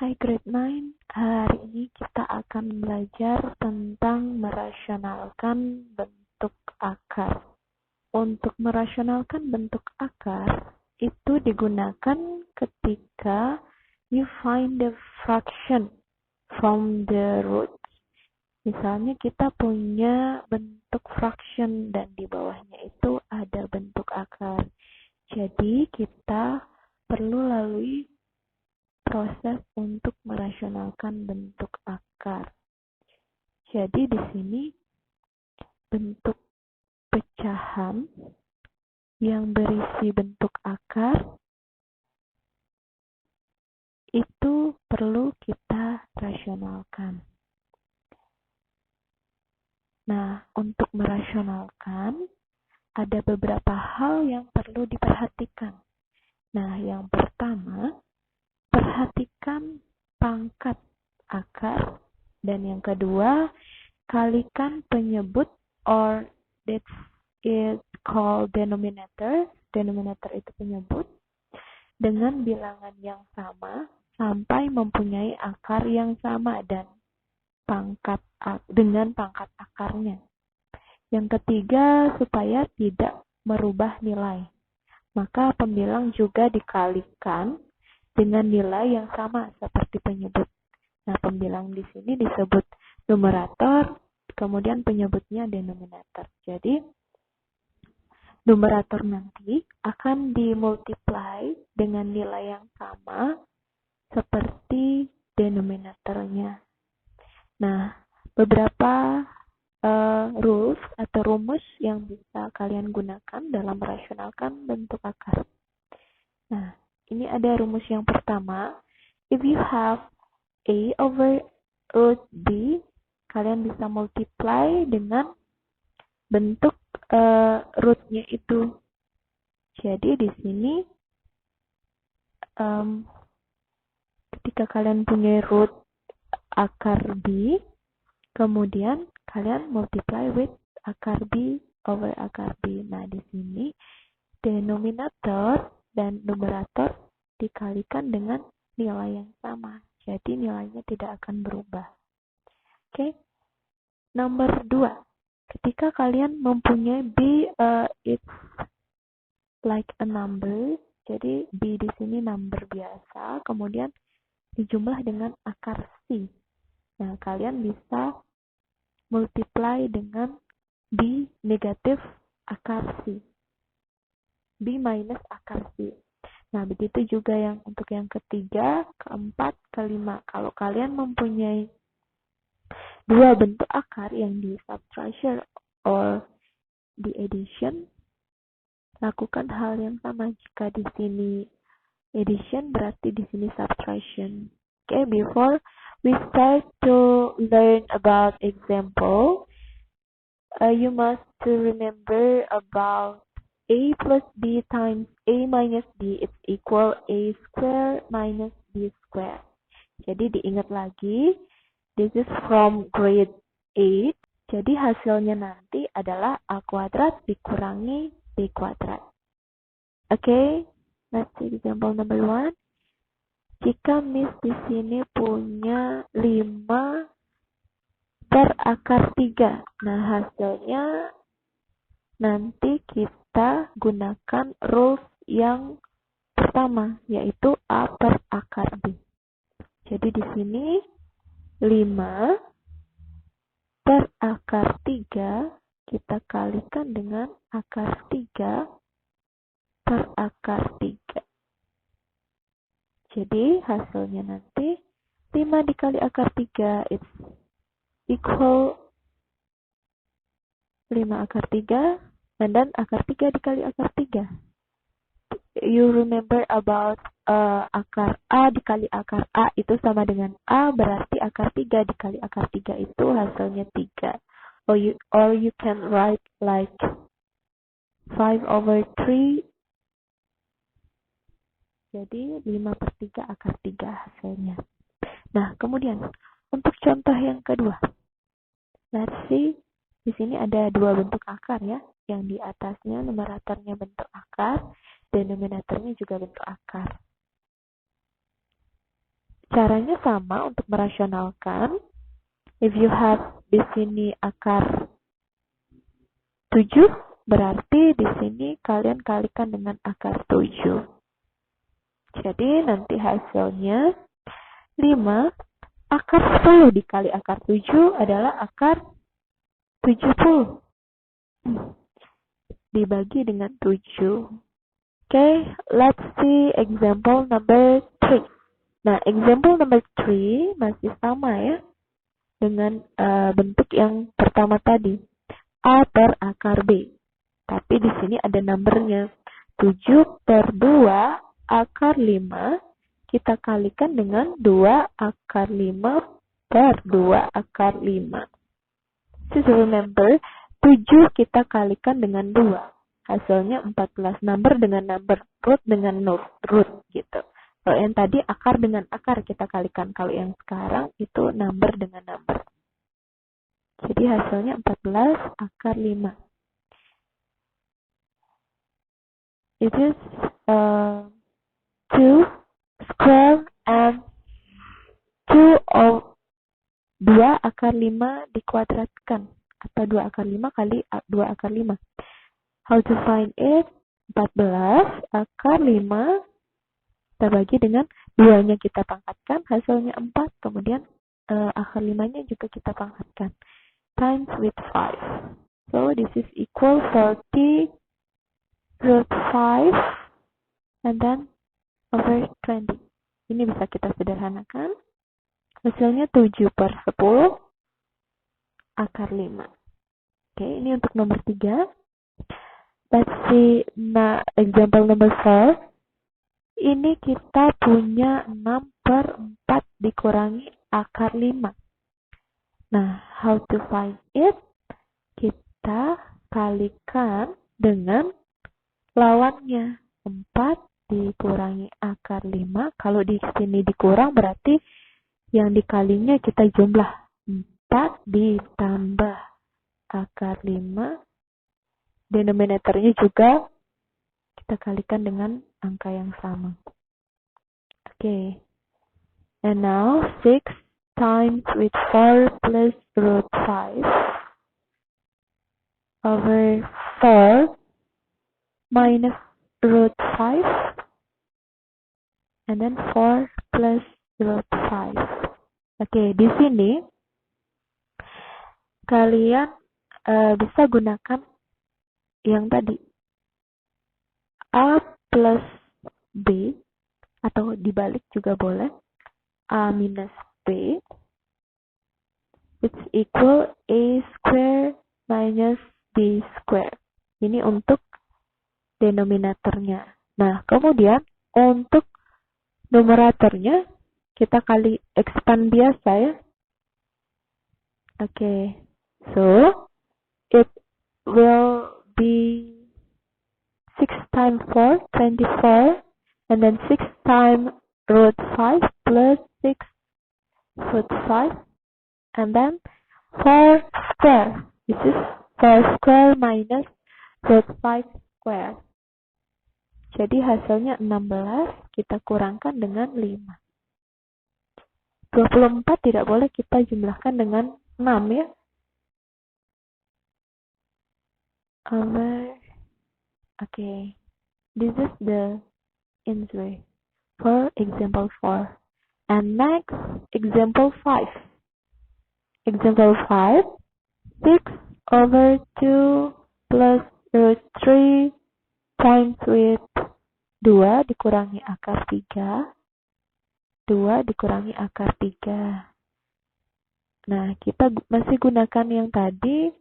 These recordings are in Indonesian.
Hai grade 9, hari ini kita akan belajar tentang merasionalkan bentuk akar. Untuk merasionalkan bentuk akar, itu digunakan ketika you find the fraction from the root. Misalnya kita punya bentuk fraction dan di bawahnya itu ada bentuk akar. Jadi kita perlu lalui proses untuk merasionalkan bentuk akar. Jadi di sini bentuk pecahan yang berisi bentuk akar itu perlu kita rasionalkan. Nah, untuk merasionalkan ada beberapa hal yang perlu diperhatikan. Nah, yang pertama, perhatikan pangkat akar, dan yang kedua, kalikan penyebut or that is called denominator. Denominator itu penyebut dengan bilangan yang sama sampai mempunyai akar yang sama dan dengan pangkat akarnya. Yang ketiga, supaya tidak merubah nilai, maka pembilang juga dikalikan dengan nilai yang sama seperti penyebut. Nah, pembilang di sini disebut numerator, kemudian penyebutnya denominator. Jadi, numerator nanti akan dimultiply dengan nilai yang sama seperti denominatornya. Nah, beberapa rules atau rumus yang bisa kalian gunakan dalam merasionalkan bentuk akar. Nah, ini ada rumus yang pertama. If you have A over root B, kalian bisa multiply dengan bentuk rootnya itu. Jadi di sini ketika kalian punya root akar B, kemudian kalian multiply with akar B over akar B. Nah, di sini denominator dan numerator dikalikan dengan nilai yang sama. Jadi nilainya tidak akan berubah. Oke. Nomor 2. Ketika kalian mempunyai B, it's like a number. Jadi B di sini number biasa, kemudian dijumlah dengan akar C. Nah, kalian bisa multiply dengan B negatif akar C. B minus akar C. Nah, begitu juga yang untuk yang ketiga, keempat, kelima. Kalau kalian mempunyai dua bentuk akar yang di subtraction or di addition, lakukan hal yang sama. Jika di sini addition, berarti di sini subtraction. Okay, before we start to learn about example, you must remember about A plus B times A minus B is equal A square minus B square. Jadi diingat lagi, this is from grade 8. Jadi hasilnya nanti adalah A kuadrat dikurangi B kuadrat. Okay, let's see example number 1. Jika Miss di sini punya 5 per akar 3. Nah, hasilnya nanti kita gunakan rules yang pertama, yaitu A per akar B. Jadi di sini 5 per akar 3 kita kalikan dengan akar 3 per akar 3. Jadi hasilnya nanti 5 dikali akar 3 it's equal 5 akar 3 dan akar 3 dikali akar 3. You remember about akar A dikali akar A itu sama dengan A, berarti akar 3 dikali akar 3 itu hasilnya 3. Or you can write like 5 over 3. Jadi 5 per 3 akar 3 hasilnya. Nah, kemudian untuk contoh yang kedua. Let's see, di sini ada dua bentuk akar ya. Yang di atasnya numeratornya bentuk akar, denominatornya juga bentuk akar. Caranya sama untuk merasionalkan. If you have di sini akar 7, berarti di sini kalian kalikan dengan akar 7. Jadi nanti hasilnya 5 akar 10 dikali akar 7 adalah akar 70. Dibagi dengan 7. Okay, let's see example number 3. Nah, example number 3 masih sama ya. Dengan bentuk yang pertama tadi. A per akar B. Tapi di sini ada numbernya. 7 per 2 akar 5. Kita kalikan dengan 2 akar 5 per 2 akar 5. Just remember, 7 kita kalikan dengan 2. Hasilnya 14. Number dengan number, root dengan root gitu. Kalau yang tadi akar dengan akar kita kalikan. Kalau yang sekarang itu number dengan number. Jadi hasilnya 14 akar 5. It is 2 square and 2 akar 5 dikuadratkan. Atau 2 akar 5 kali 2 akar 5. How to find it? 14 akar 5 kita bagi dengan 2-nya kita pangkatkan, hasilnya 4, kemudian akar 5-nya juga kita pangkatkan. Times with 5. So this is equal 40 root 5 and then over 20. Ini bisa kita sederhanakan. Hasilnya 7 per 10 akar 5. Oke, ini untuk nomor 3. Let's see example number 4. Ini kita punya 6 per 4 dikurangi akar 5. Nah, how to find it? Kita kalikan dengan lawannya. 4 dikurangi akar 5. Kalau di sini dikurang berarti yang dikalinya kita jumlah. 4 ditambah akar 5. Denominatornya juga kita kalikan dengan angka yang sama. Okay. And now 6 times with 4 plus root 5 over 4 minus root 5 and then 4 plus root 5. Okay, di sini kalian bisa gunakan yang tadi A plus B, atau dibalik juga boleh, A minus B, it's equal A square minus B square. Ini untuk denominatornya. Nah, kemudian untuk numeratornya kita kali expand biasa ya. Okay, so it will be 6 times 4, 24, and then 6 times root 5 plus 6 root 5, and then 4 square. This is 4 square minus root 5 square. Jadi hasilnya 16, kita kurangkan dengan 5. 24 tidak boleh kita jumlahkan dengan 6 ya. Okay, this is the answer for example 4. And next, example 5. Example 5, 6 over 2 plus root 3 times with 2 dikurangi akar 3. 2 dikurangi akar 3. Nah, kita masih gunakan yang tadi.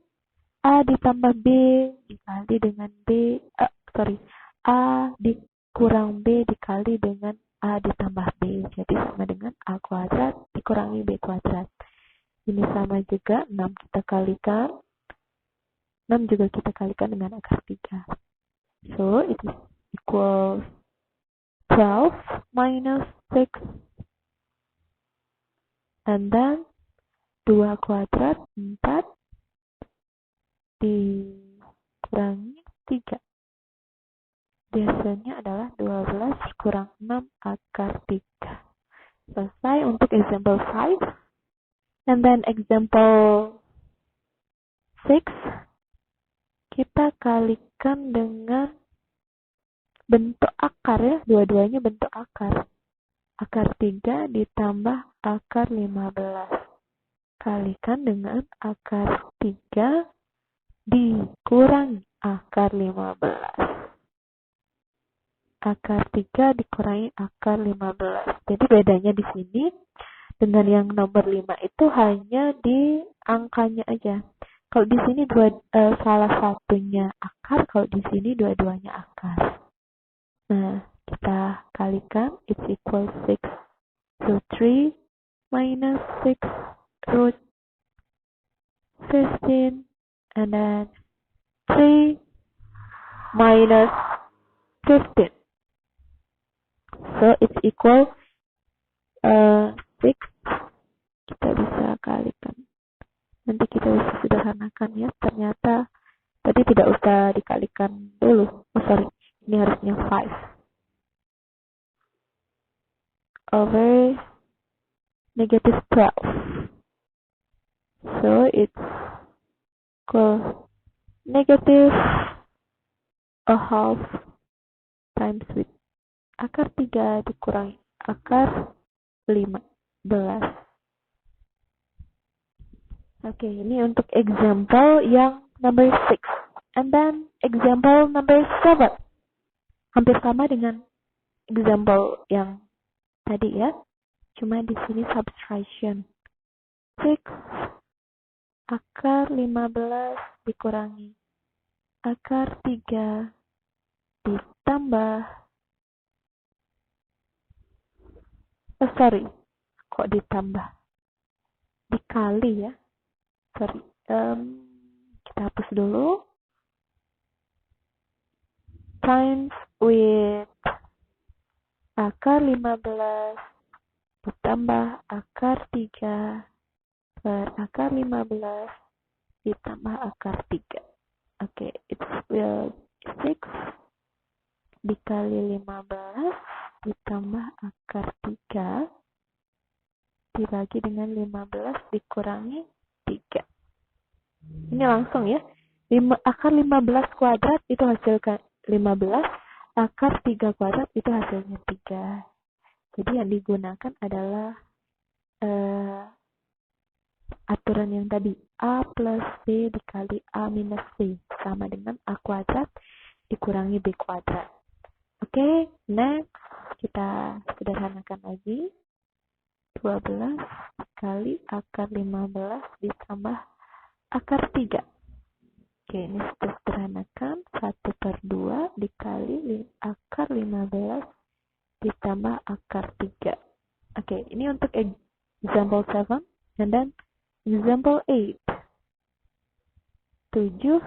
A ditambah B dikali dengan A dikurang B dikali dengan A ditambah B. Jadi sama dengan A kuadrat dikurangi B kuadrat. Ini sama juga, 6 kita kalikan. 6 juga kita kalikan dengan akar 3. So, it is equal 12 minus 6. And then 2 kuadrat 4 dikurangi 3. Biasanya adalah 12 kurang 6 akar 3. Selesai untuk example 5. And then example 6, kita kalikan dengan bentuk akar ya, dua-duanya bentuk akar. Akar 3 ditambah akar 15. Kalikan dengan akar 3 dikurangi akar 15. Akar 3 dikurangi akar 15. Jadi bedanya di sini dengan yang nomor 5 itu hanya di angkanya aja. Kalau di sini salah satunya akar, kalau di sini dua-duanya akar. Nah, kita kalikan, it's equal 6 root 3 minus 6 root 15, and then 3 minus 15. So, it's equal 6. Kita bisa kalikan. Nanti kita bisa sederhanakan ya. Ternyata tadi tidak usah dikalikan dulu. Oh, sorry. Ini harusnya 5 over negative 12. So, it's equal negative a half times with akar 3 dikurangi akar 15. Oke, ini untuk example yang number 6. And then example number 7. Hampir sama dengan example yang tadi ya. Cuma di sini subtraction. 6 akar 15 dikurangi akar 3 ditambah kok ditambah? Dikali ya. Sorry. Kita hapus dulu. Times with akar 15 ditambah akar 3 per akar 15 ditambah akar 3. Oke, it's 6 dikali 15 ditambah akar 3 dibagi dengan 15 dikurangi 3. Ini langsung ya. Akar 15 kuadrat itu hasilkan 15, akar 3 kuadrat itu hasilnya 3. Jadi yang digunakan adalah aturan yang tadi, A plus B dikali A minus B sama dengan A kuadrat dikurangi B kuadrat. Oke, next kita sederhanakan lagi. 12 dikali akar 15 ditambah akar 3. Oke, ini kita sederhanakan. 1/2 dikali akar 15 ditambah akar 3. Oke, ini untuk example 7. And then example 8. 7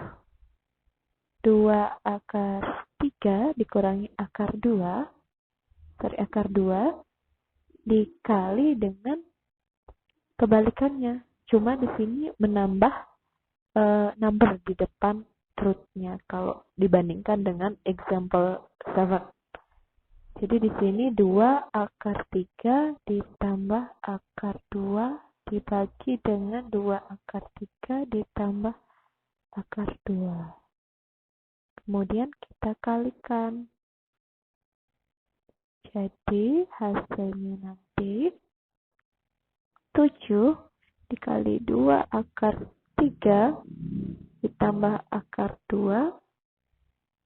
2 akar 3 dikurangi akar 2 dikali dengan kebalikannya. Cuma di sini menambah number di depan root-nya kalau dibandingkan dengan example 7. Jadi di sini 2 akar 3 ditambah akar 2 dibagi dengan 2 akar 3 ditambah akar 2. Kemudian kita kalikan. Jadi hasilnya nanti 7 dikali 2 akar 3 ditambah akar 2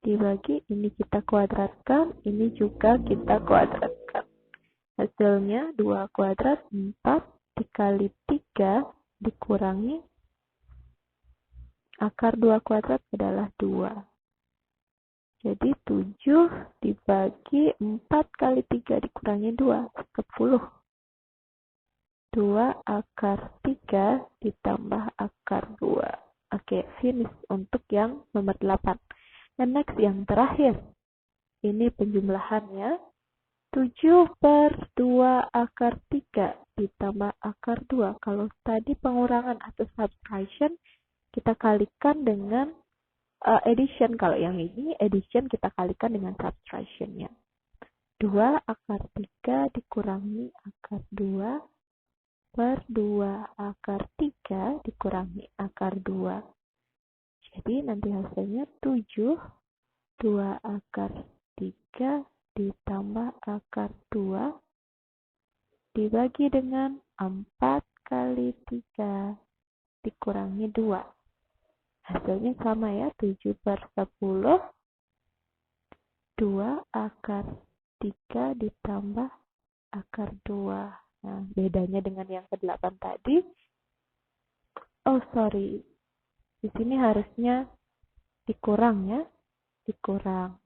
dibagi, ini kita kuadratkan, ini juga kita kuadratkan. Hasilnya 2 kuadrat 4 dikali 3 dikurangi akar 2 kuadrat adalah 2. Jadi 7 dibagi 4 kali 3 dikurangi 2, 10. 2 akar 3 ditambah akar 2. Oke, finish untuk yang nomor 8. Dan next yang terakhir. Ini penjumlahannya. 7/2 akar 3 ditambah akar 2. Kalau tadi pengurangan atau subtraction, kita kalikan dengan addition. Kalau yang ini addition kita kalikan dengan subtraction-nya. 2 akar 3 dikurangi akar 2 per 2 akar 3 dikurangi akar 2. Jadi nanti hasilnya 7, 2 akar 3 ditambah akar 2 dibagi dengan 4 kali 3 dikurangi 2. Hasilnya sama ya, 7 per 10, 2 akar 3 ditambah akar 2. Nah, bedanya dengan yang ke-8 tadi. Oh, sorry. Di sini harusnya dikurang ya. Dikurang.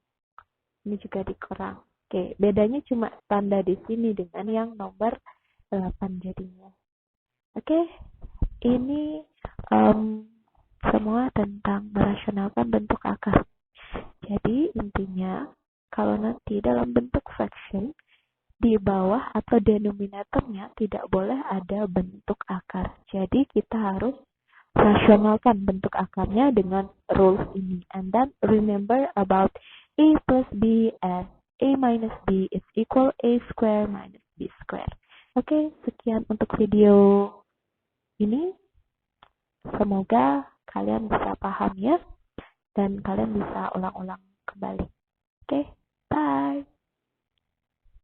Ini juga dikurang. Oke, bedanya cuma tanda di sini dengan yang nomor 8 jadinya. Oke, ini semua tentang merasionalkan bentuk akar. Jadi intinya, kalau nanti dalam bentuk fraction, di bawah atau denominatornya tidak boleh ada bentuk akar. Jadi kita harus rasionalkan bentuk akarnya dengan rules ini. And then remember about a plus b as a minus b is equal a square minus b square. Oke, sekian untuk video ini. Semoga kalian bisa paham ya. Dan kalian bisa ulang-ulang kembali. Oke, bye.